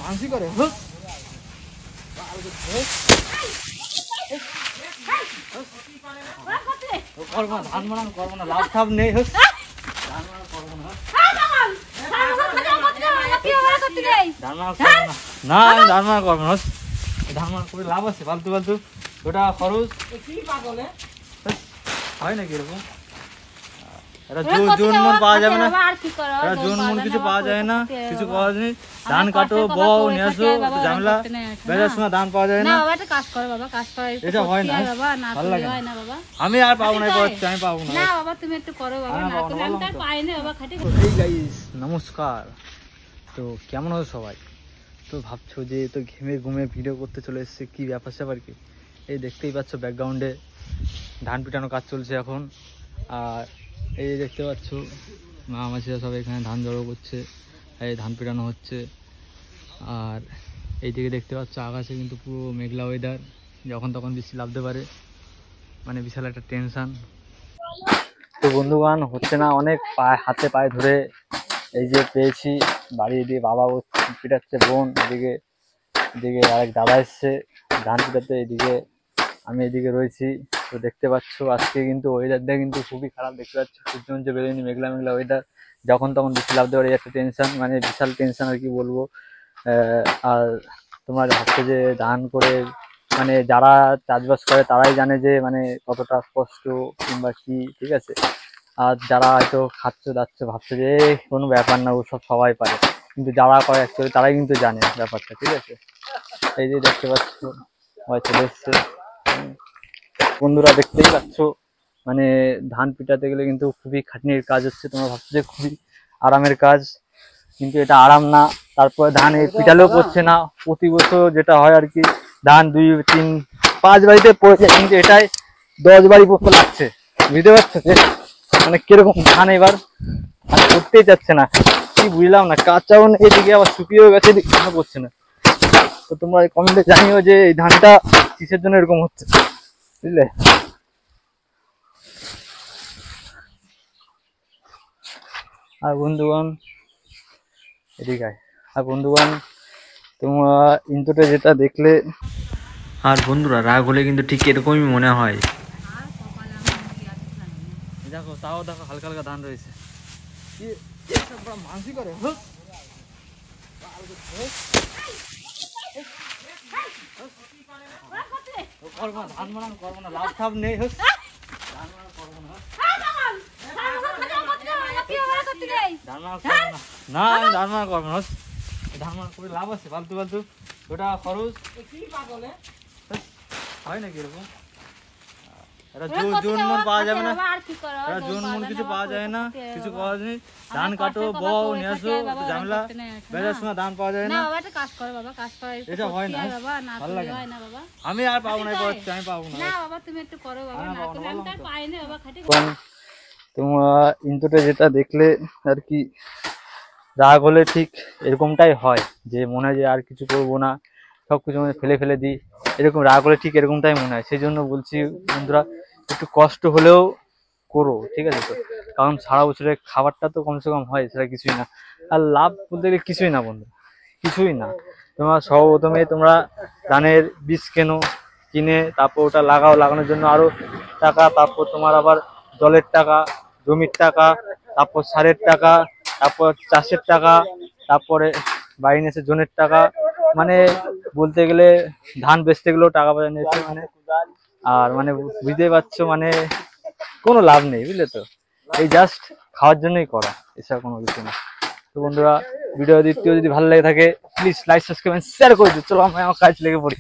মানসি করে ধান বানানো করবো না, লাভ ঠাভ নেই। ধান বানানো করবো না, না আমি ধান বানা করবো না। ধান বানা করে লাভ আছে ফালতু ফালতু ওটা খরচ হয় নাকি এরকম? জুন মন পাওয়া যাবে না, জুন মন কিছু পাওয়া যায় না, কিছু পাওয়া যায়। ধান কাটো, বও নিয়ে আসো, ঝামেলা বেজার সময় ধান পাওয়া যায় না। এটা হয় না, ভালো লাগে না। আমি আর পাবো না, আমি পাবো না। নমস্কার, তো কেমন আছো সবাই? তো ভাবছো যে তো ঘেমে ঘুমে ভিডিও করতে চলে এসছে, কি ব্যাপার স্যাপার কি? এই দেখতেই পাচ্ছ ব্যাকগ্রাউন্ডে ধান পিটানো কাজ চলছে এখন। আর এই দেখতে পাচ্ছ মা মাসিরা সব এখানে ধান জড়ো করছে, এই ধান পিটানো হচ্ছে। আর এইদিকে দেখতে পাচ্ছ আকাশে কিন্তু পুরো মেঘলা ওয়েদার, যখন তখন বৃষ্টি নামতে পারে, মানে বিশাল একটা টেনশন। তো বন্ধুগণ হচ্ছে না, অনেক হাতে পায়ে ধরে এই যে পেয়েছি, বাড়ি দিয়ে বাবা পিটাচ্ছে, বোন এদিকে, এদিকে আরেক দাদা এসছে ধান পিটাতে, এদিকে আমি এদিকে রয়েছি। তো দেখতে পাচ্ছ আজকে কিন্তু ওয়েদারটা কিন্তু খুবই খারাপ, দেখতে পাচ্ছ সূর্য বেরোয়নি, মেঘলা মেঘলা ওয়েদার, যখন তখন বৃষ্টি নামতে পারে, একটা টেনশন, মানে বিশাল টেনশন আর কি বলবো। আর তোমার ভাবছে যে ধান করে মানে যারা চাষবাস করে তারাই জানে যে মানে কতটা কষ্ট কিংবা কি, ঠিক আছে? আর যারা হয়তো খাচ্ছ যাচ্ছ ভাবছো যে কোনো ব্যাপার না, ওসব সবাই পারে, কিন্তু যারা করে অ্যাকচুয়ালি তারাই কিন্তু জানে ব্যাপারটা, ঠিক আছে? এই যে দেখতে পাচ্ছ সবাই চলে এসছে। বন্ধুরা দেখতেই পাচ্ছ মানে ধান পিটাতে গেলে কিন্তু খুবই খাটনির কাজ হচ্ছে। তোমরা ভাবছো যে খুবই আরামের কাজ, কিন্তু এটা আরাম না। তারপরে ধান পিটালেও পড়ছে না, প্রতি বছর যেটা হয় আর কি, ধান 2, 3, 5 বাড়িতে পড়েছে, কিন্তু এটাই 10 বাড়ি পড়তে লাগছে। বুঝতে পারছো যে মানে কিরকম ধান এবার আর করতেই যাচ্ছে না, কি বুঝলাম না। কাঁচাও এদিকে আবার শুকিয়েও গেছে, এদিকে ধান পড়ছে না। তো তোমরা কমেন্টে জানিও যে এই ধানটা কিসের জন্য এরকম হচ্ছে, বুঝলে? আর বন্ধুগণ এদিকে, আর বন্ধুগণ তোমরা ইন্ট্রোতে যেটা দেখলে, আর বন্ধুরা রাগ হলে কিন্তু ঠিক এরকমই মনে হয়। দেখো তাও দেখো হালকা হালকা ধান রয়েছে, মানসি করে ধান বানানো করবো না, লাভ ঠাভ নেই। ধান বানানো করবো না, না আমি ধান বানা করবো না। ধান বানা করে লাভ আছে ফালতু ফালতু ওটা খরচ হয় নাকি এরকম? জুন মন পাওয়া যাবে না, জুন মন কিছু পাওয়া যায় না, কিছু পাওয়া যায়। ধান কাটো, বও নিয়ে আসো, ঝামেলা বেজার সময় ধান পাওয়া যায় না। এটা হয় না, ভালো লাগে না। আমি আর পাবো না, আমি পাবো না। তোমরা ইন্ট্রোতে যেটা দেখলে আর কি, রাগ হলে ঠিক এরকমটাই হয়, যে মনে হয় যে আর কিছু করবো না, সবকিছু মানে ফেলে ফেলে দিই, এরকম রাগ হলে ঠিক এরকমটাই মনে হয়। সেই জন্য বলছি বন্ধুরা, একটু কষ্ট হলেও করো, ঠিক আছে? তো কারণ সারা বছরের খাবারটা তো কমসে কম হয়, সেটা কিছুই না। আর লাভ বলতে গেলে কিছুই না বন্ধু, কিছুই না। তোমরা সর্বপ্রথমে তোমরা ধানের বীজ কিনে তারপর ওটা লাগাও, লাগানোর জন্য আরো টাকা, তারপর তোমার আবার জলের টাকা, জমির টাকা, তারপর সারের টাকা, তারপর চাষের টাকা, তারপরে বাইরে এসে জনের টাকা, মানে বলতে গেলে ধান বেচতে গেলেও টাকা পয়সা নিয়েছে মানে। আর মানে বুঝতেই পারছো মানে কোনো লাভ নেই, বুঝলে তো? এই জাস্ট খাওয়ার জন্যই করা, এছাড়া কোনো কিছু না। তো বন্ধুরা ভিডিও দ্বিতীয় যদি ভালো লেগে থাকে প্লিজ লাইক, সাবস্ক্রাইব, শেয়ার করে দিও। চলো আমি আমার কাজ লেগে পড়ি।